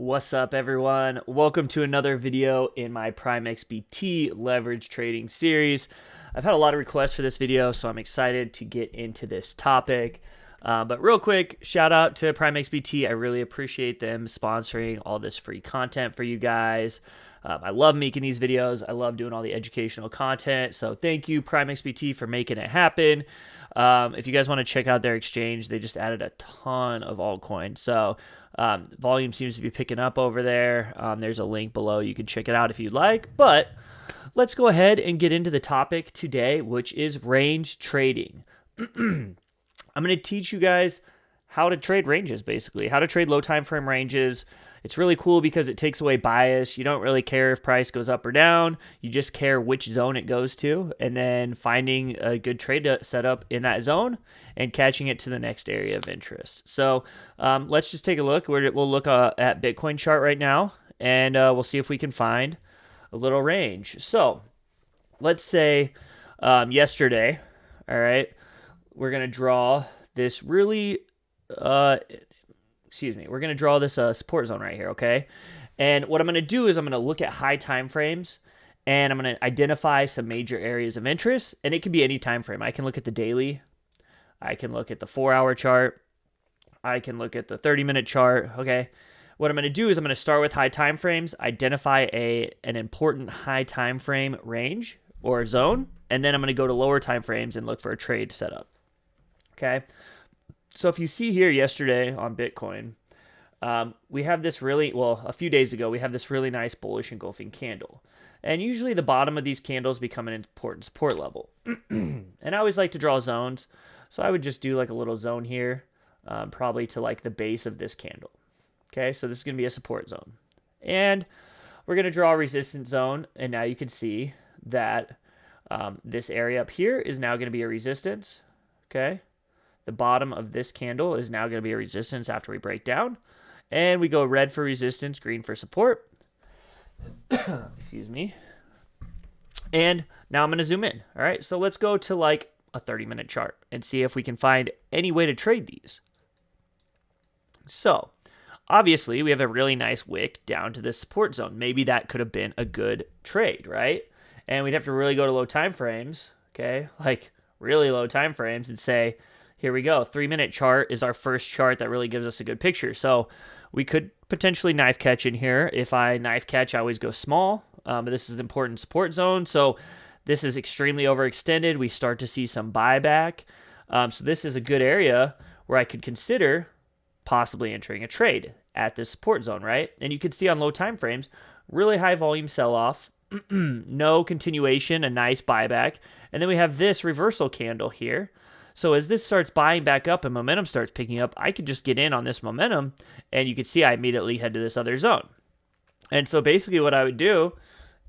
What's up, everyone? Welcome to another video in my PrimeXBT leverage trading series. I've had a lot of requests for this video, so I'm excited to get into this topic. But real quick, shout out to PrimeXBT. I really appreciate them sponsoring all this free content for you guys. I love making these videos. I love doing all the educational content. So thank you, PrimeXBT, for making it happen. If you guys want to check out their exchange, they just added a ton of altcoins. So volume seems to be picking up over there. There's a link below. You can check it out if you'd like. But let's go ahead and get into the topic today, which is range trading. I'm going to teach you guys how to trade ranges, basically, how to trade low time frame ranges. It's really cool because it takes away bias. You don't really care if price goes up or down. You just care which zone it goes to, and then finding a good trade setup in that zone and catching it to the next area of interest. So let's just take a look. We'll look at Bitcoin chart right now, and we'll see if we can find a little range. So let's say yesterday, all right, we're going to draw this really... we're going to draw this support zone right here, okay? And what I'm going to do is I'm going to look at high time frames, and I'm going to identify some major areas of interest, and it can be any time frame. I can look at the daily, I can look at the 4-hour chart, I can look at the 30-minute chart, okay? What I'm going to do is I'm going to start with high time frames, identify an important high time frame range or zone, and then I'm going to go to lower time frames and look for a trade setup, okay? So if you see here yesterday on Bitcoin, we have this a few days ago, we have this really nice bullish engulfing candle. And usually the bottom of these candles become an important support level. And I always like to draw zones. So I would just do like a little zone here, probably to like the base of this candle. Okay, so this is going to be a support zone. And we're going to draw a resistance zone. And now you can see that this area up here is now going to be a resistance. Okay. The bottom of this candle is now going to be a resistance after we break down. And we go red for resistance, green for support. Excuse me. And now I'm going to zoom in. All right, so let's go to like a 30-minute chart and see if we can find any way to trade these. So obviously we have a really nice wick down to this support zone. Maybe that could have been a good trade, right? And we'd have to really go to low time frames, okay? Like really low time frames and say, here we go. 3-minute chart is our first chart that really gives us a good picture. So we could potentially knife catch in here. If I knife catch, I always go small. But this is an important support zone. So this is extremely overextended. We start to see some buyback. So this is a good area where I could consider possibly entering a trade at this support zone, right? And you can see on low time frames, really high volume sell-off, no continuation, a nice buyback. And then we have this reversal candle here. So as this starts buying back up and momentum starts picking up, I could just get in on this momentum, and you can see I immediately head to this other zone. And so basically what I would do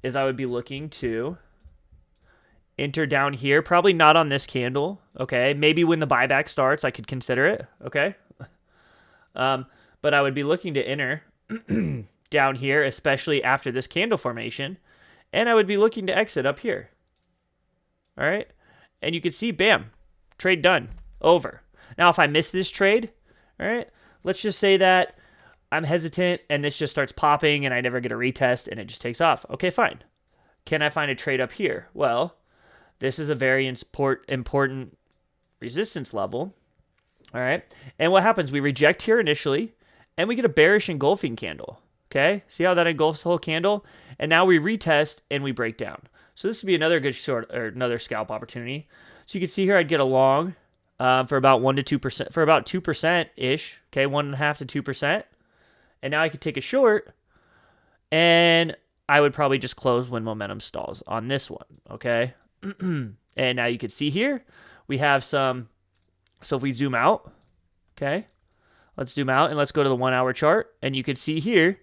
is I would be looking to enter down here, probably not on this candle, okay? Maybe when the buyback starts, I could consider it, okay? But I would be looking to enter down here, especially after this candle formation, and I would be looking to exit up here, all right? And you can see, bam, trade done. Over. Now, if I miss this trade, all right, let's just say that I'm hesitant and this just starts popping and I never get a retest and it just takes off. Okay, fine. Can I find a trade up here? Well, this is a very important resistance level. All right. And what happens? We reject here initially and we get a bearish engulfing candle. Okay. See how that engulfs the whole candle? And now we retest and we break down. So this would be another good short or another scalp opportunity. So you can see here I'd get a long for about 1 to 2%, for about 2%-ish, okay, 1.5 to 2%. And now I could take a short, and I would probably just close when momentum stalls on this one, okay? And now you can see here we have some, so if we zoom out, okay, let's zoom out and let's go to the 1-hour chart. And you can see here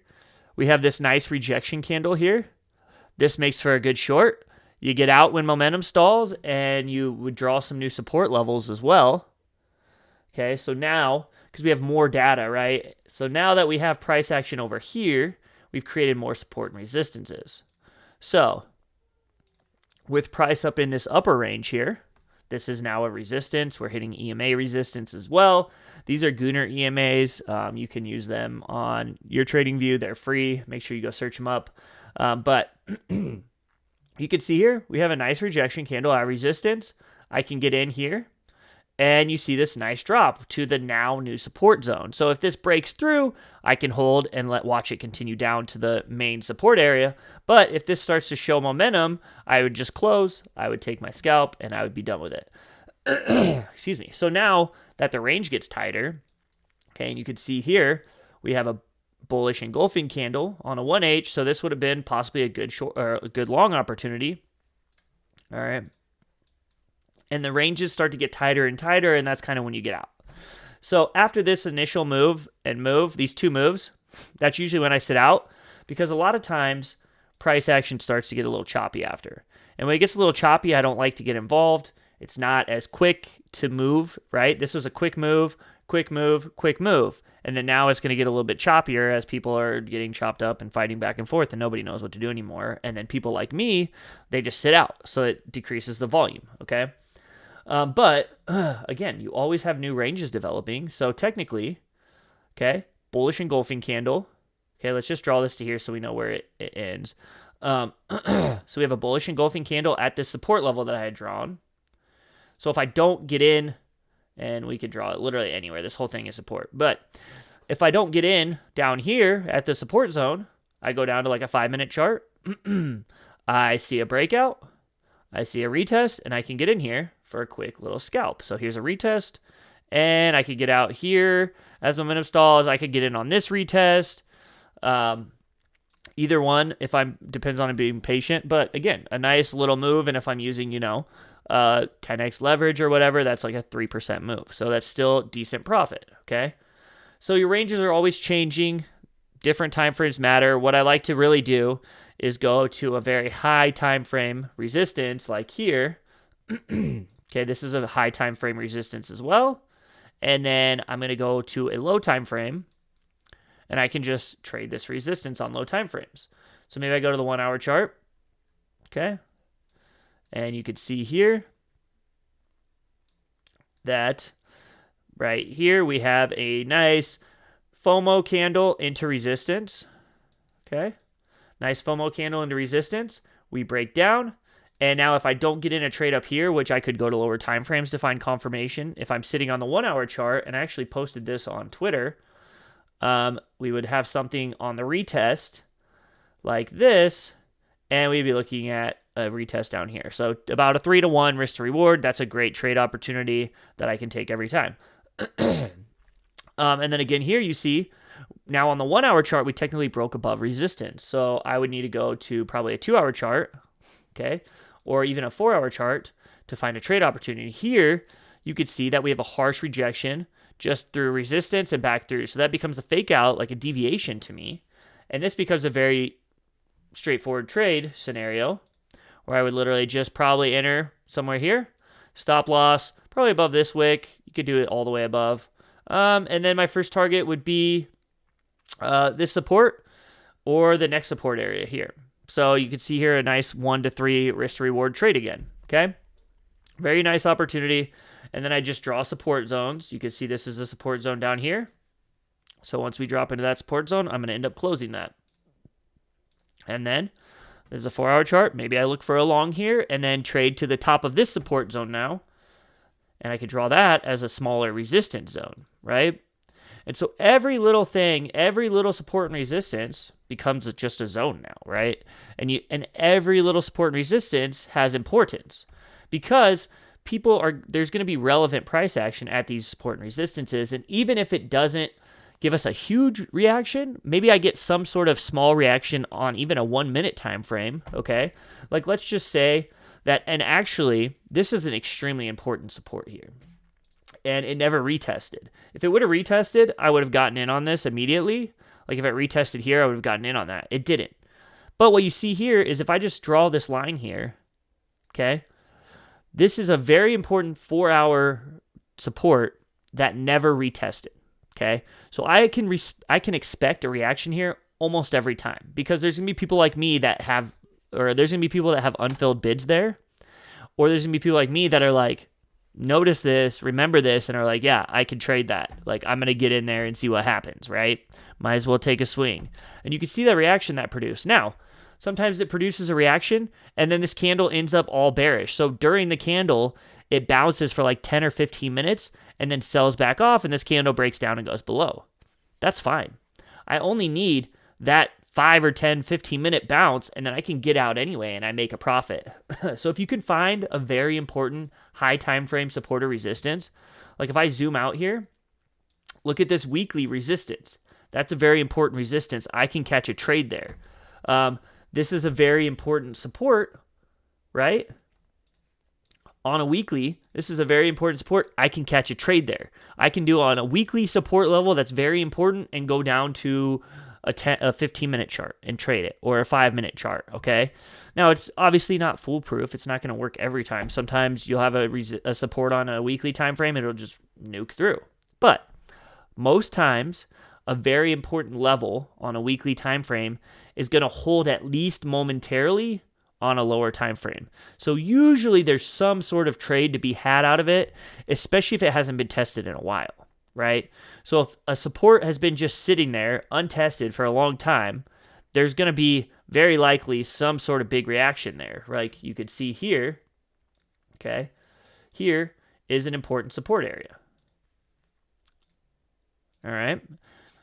we have this nice rejection candle here. This makes for a good short. You get out when momentum stalls, and you would draw some new support levels as well. Okay, so now, because we have more data, right? So now that we have price action over here, we've created more support and resistances. So with price up in this upper range here, This is now a resistance. We're hitting EMA resistance as well. These are Gunnar EMAs. You can use them on your trading view. They're free. Make sure you go search them up. But you can see here, we have a nice rejection candle at resistance. I can get in here, and you see this nice drop to the now new support zone. So if this breaks through, I can hold and watch it continue down to the main support area. But if this starts to show momentum, I would just close, I would take my scalp, and I would be done with it. Excuse me. So now that the range gets tighter, okay, and you can see here, we have a bullish engulfing candle on a 1H. So this would have been possibly a good short or a good long opportunity. All right. And the ranges start to get tighter and tighter, and that's kind of when you get out. So after this initial move, these two moves, that's usually when I sit out, because a lot of times price action starts to get a little choppy after. And when it gets a little choppy, I don't like to get involved. It's not as quick to move, right? This was a quick move, quick move, quick move. And then now it's going to get a little bit choppier as people are getting chopped up and fighting back and forth, and nobody knows what to do anymore. And then people like me, they just sit out. So it decreases the volume, okay? But again, you always have new ranges developing. So technically, okay, bullish engulfing candle. Okay, let's just draw this to here so we know where it ends. So we have a bullish engulfing candle at this support level that I had drawn. So if I don't get in, and we could draw it literally anywhere, this whole thing is support. But if I don't get in down here at the support zone, I go down to like a 5-minute chart. I see a breakout. I see a retest, and I can get in here for a quick little scalp. So here's a retest, and I could get out here as momentum stalls. I could get in on this retest. Either one, depends on it being patient. But again, a nice little move, and if I'm using, 10x leverage or whatever, that's like a 3% move. So that's still decent profit, okay? So your ranges are always changing. Different time frames matter. What I like to really do is go to a very high time frame resistance like here. Okay, this is a high time frame resistance as well. And then I'm going to go to a low time frame, and I can just trade this resistance on low time frames. So maybe I go to the 1 hour chart. Okay. And you can see here that right here we have a nice FOMO candle into resistance. Okay. Nice FOMO candle into resistance. We break down. And now if I don't get in a trade up here, which I could go to lower time frames to find confirmation, if I'm sitting on the 1 hour chart, and I actually posted this on Twitter, we would have something on the retest like this, and we'd be looking at a retest down here. So about a 3-to-1 risk to reward. That's a great trade opportunity that I can take every time. And then again here you see, now on the 1 hour chart, we technically broke above resistance. So I would need to go to probably a 2 hour chart, okay, or even a 4 hour chart to find a trade opportunity. Here, you could see that we have a harsh rejection just through resistance and back through. So that becomes a fake out, like a deviation to me. And this becomes a very straightforward trade scenario where I would literally just probably enter somewhere here. Stop loss, probably above this wick. You could do it all the way above. And then my first target would be this support or the next support area here. So you can see here a nice 1 to 3 risk to reward trade again. Okay. Very nice opportunity. And then I just draw support zones. You can see this is a support zone down here. So once we drop into that support zone, I'm going to end up closing that. And then there's a 4 hour chart. Maybe I look for a long here and then trade to the top of this support zone now. And I could draw that as a smaller resistance zone, right? And so every little thing, every little support and resistance becomes just a zone now, right? And every little support and resistance has importance because there's going to be relevant price action at these support and resistances. And even if it doesn't give us a huge reaction, maybe I get some sort of small reaction on even a 1 minute time frame, okay? Like let's just say that, and actually this is an extremely important support here. And it never retested. If it would have retested, I would have gotten in on this immediately. Like if it retested here, I would have gotten in on that. It didn't. But what you see here is if I just draw this line here, okay, this is a very important 4 hour support that never retested, okay? So I can expect a reaction here almost every time because there's going to be people like me that have, or there's going to be people that have unfilled bids there, or there's going to be people like me that are like, notice this, remember this, and are like, yeah, I can trade that. Like, I'm going to get in there and see what happens, right? Might as well take a swing. And you can see the reaction that produced. Now, sometimes it produces a reaction, and then this candle ends up all bearish. So during the candle, it bounces for like 10 or 15 minutes and then sells back off, and this candle breaks down and goes below. That's fine. I only need that 5 or 10, 15-minute bounce, and then I can get out anyway, and I make a profit. So if you can find a very important high time frame support or resistance, like if I zoom out here, look at this weekly resistance. That's a very important resistance. I can catch a trade there. This is a very important support, right? On a weekly, this is a very important support. I can catch a trade there. I can do on a weekly support level that's very important and go down to a 15-minute chart and trade it, or a 5-minute chart, okay? Now, it's obviously not foolproof. It's not going to work every time. Sometimes you'll have a support on a weekly time frame, it'll just nuke through. But most times, a very important level on a weekly time frame is going to hold at least momentarily on a lower time frame. So usually there's some sort of trade to be had out of it, especially if it hasn't been tested in a while, right? So if a support has been just sitting there untested for a long time, there's going to be very likely some sort of big reaction there. Like you could see here, okay, here is an important support area. All right.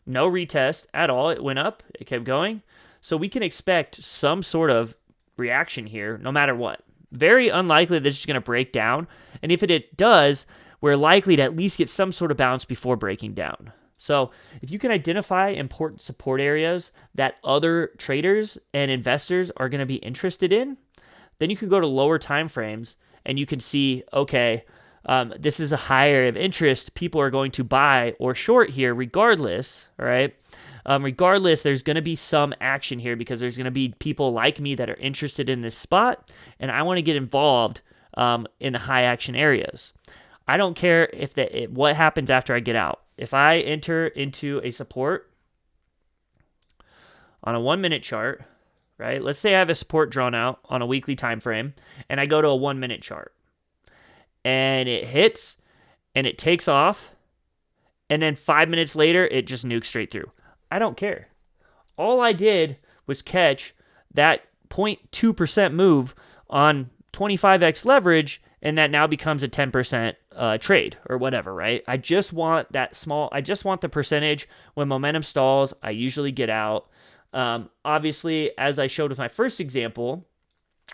No retest at all. It went up. It kept going. So we can expect some sort of reaction here no matter what. Very unlikely this is going to break down. And if it does, we're likely to at least get some sort of bounce before breaking down. So if you can identify important support areas that other traders and investors are going to be interested in, then you can go to lower time frames and you can see, okay, this is a high area of interest. People are going to buy or short here regardless, all right? Regardless, there's going to be some action here because there's going to be people like me that are interested in this spot, and I want to get involved in the high action areas. I don't care if what happens after I get out. If I enter into a support on a 1-minute chart, right? Let's say I have a support drawn out on a weekly time frame, and I go to a 1-minute chart, and it hits, and it takes off, and then 5 minutes later, it just nukes straight through. I don't care. All I did was catch that 0.2% move on 25x leverage, and that now becomes a 10% trade or whatever, right? I just want that small, I just want the percentage. When momentum stalls, I usually get out. Obviously, as I showed with my first example,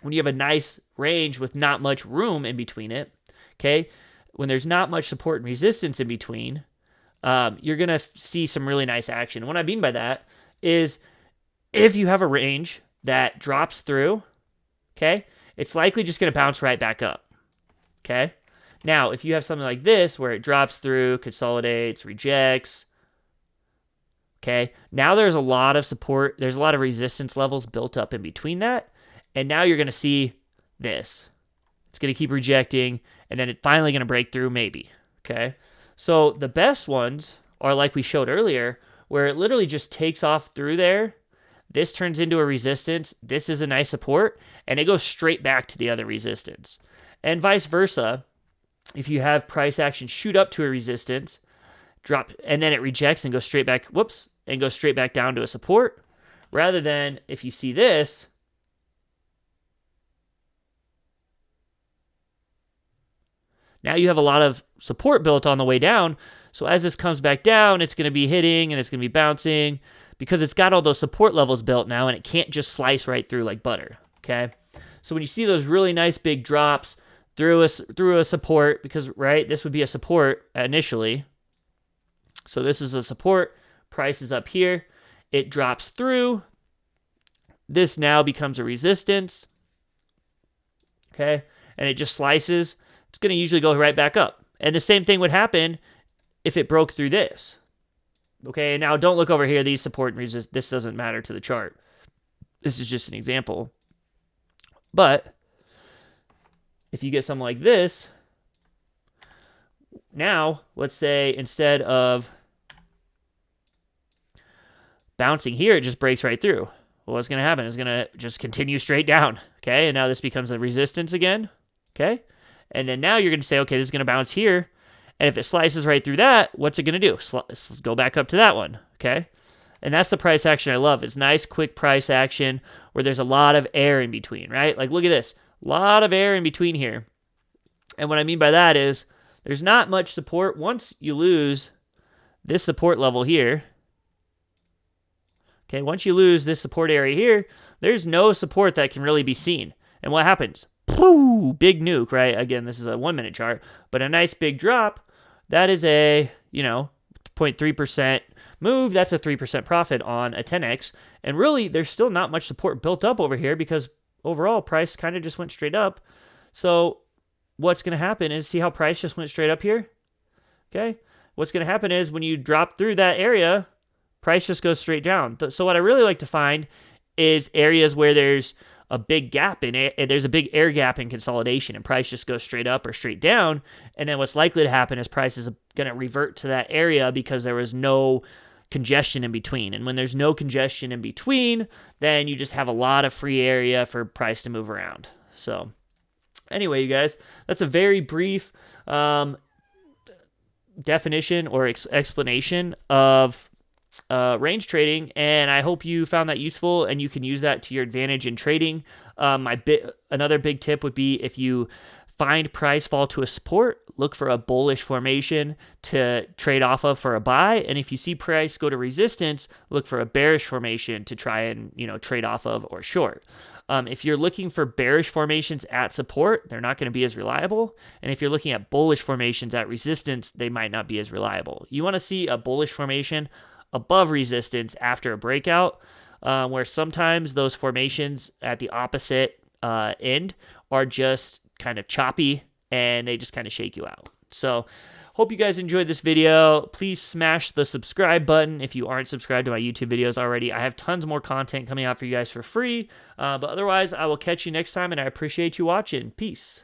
when you have a nice range with not much room in between it, okay, when there's not much support and resistance in between, you're going to see some really nice action. What I mean by that is if you have a range that drops through, okay, it's likely just going to bounce right back up, okay? Now, if you have something like this where it drops through, consolidates, rejects, okay, now there's a lot of support, there's a lot of resistance levels built up in between that, and now you're going to see this. It's going to keep rejecting, and then it's finally going to break through maybe, okay? So the best ones are like we showed earlier, where it literally just takes off through there. This turns into a resistance. This is a nice support, and it goes straight back to the other resistance. And vice versa, if you have price action shoot up to a resistance, drop, and then it rejects and goes straight back, and goes straight back down to a support, rather than if you see this, now you have a lot of support built on the way down. So as this comes back down, it's going to be hitting and it's going to be bouncing because it's got all those support levels built now, and it can't just slice right through like butter, okay? So when you see those really nice big drops through a support, because, right, this would be a support initially. So this is a support, price is up here. It drops through. This now becomes a resistance, okay? And it just slices. It's going to usually go right back up. And the same thing would happen if it broke through this. Okay, now don't look over here. These support and resist, this doesn't matter to the chart. This is just an example. But if you get something like this, now let's say instead of bouncing here, it just breaks right through. Well, what's going to happen? It's going to just continue straight down. Okay, and now this becomes a resistance again. Okay, And then now you're going to say, okay, this is going to bounce here. And if it slices right through that, what's it going to do? Go back up to that one, okay? And that's the price action I love. It's nice, quick price action where there's a lot of air in between, right? Like, look at this. A lot of air in between here. And what I mean by that is there's not much support. Once you lose this support level here, okay, once you lose this support area here, there's no support that can really be seen. And what happens? Big nuke, right? Again, this is a 1 minute chart, but a nice big drop. That is a, 0.3% move. That's a 3% profit on a 10x. And really, there's still not much support built up over here because overall price kind of just went straight up. So what's going to happen is, see how price just went straight up here? Okay. What's going to happen is when you drop through that area, price just goes straight down. So what I really like to find is areas where there's a big gap in it. There's a big air gap in consolidation and price just goes straight up or straight down. And then what's likely to happen is price is going to revert to that area because there was no congestion in between. And when there's no congestion in between, then you just have a lot of free area for price to move around. So anyway, you guys, that's a very brief definition or explanation of range trading, and I hope you found that useful and you can use that to your advantage in trading. Another big tip would be if you find price fall to a support, look for a bullish formation to trade off of for a buy, and if you see price go to resistance, look for a bearish formation to try and trade off of or short. If you're looking for bearish formations at support, they're not going to be as reliable. And if you're looking at bullish formations at resistance, they might not be as reliable. You want to see a bullish formation above resistance after a breakout, where sometimes those formations at the opposite end are just kind of choppy and they just kind of shake you out. So hope you guys enjoyed this video. Please smash the subscribe button if you aren't subscribed to my YouTube videos already. I have tons more content coming out for you guys for free. But otherwise, I will catch you next time, and I appreciate you watching. Peace.